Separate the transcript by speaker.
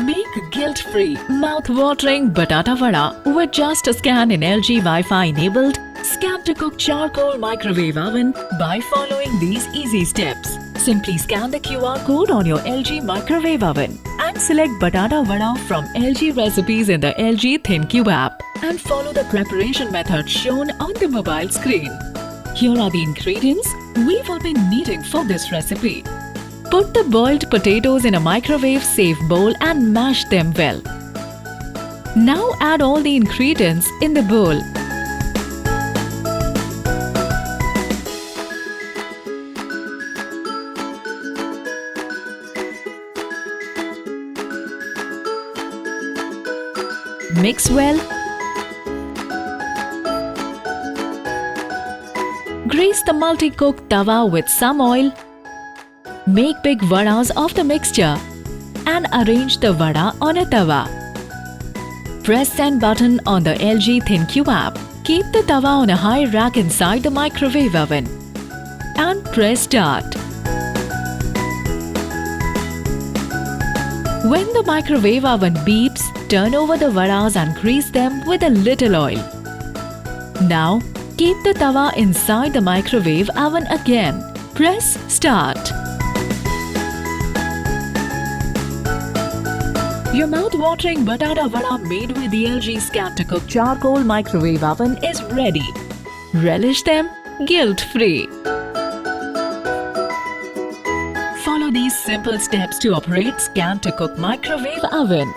Speaker 1: Make guilt-free, mouth-watering Batata Vada with just a scan in LG Wi-Fi-enabled scan-to-cook charcoal microwave oven by following these easy steps. Simply scan the QR code on your LG microwave oven and select Batata Vada from LG recipes in the LG ThinQ app and follow the preparation method shown on the mobile screen. Here are the ingredients we will be needing for this recipe. Put the boiled potatoes in a microwave-safe bowl and mash them well. Now add all the ingredients in the bowl. Mix well. Grease the multi-cooked tawa with some oil. Make big vadas of the mixture and arrange the vada on a tawa. Press send button on the LG ThinQ app. Keep the tawa on a high rack inside the microwave oven and press start. When the microwave oven beeps, turn over the vadas and grease them with a little oil. Now, keep the tawa inside the microwave oven again. Press start. Your mouth-watering Batata Vada made with the LG scan-to-cook charcoal microwave oven is ready. Relish them guilt-free. Follow these simple steps to operate scan-to-cook microwave oven.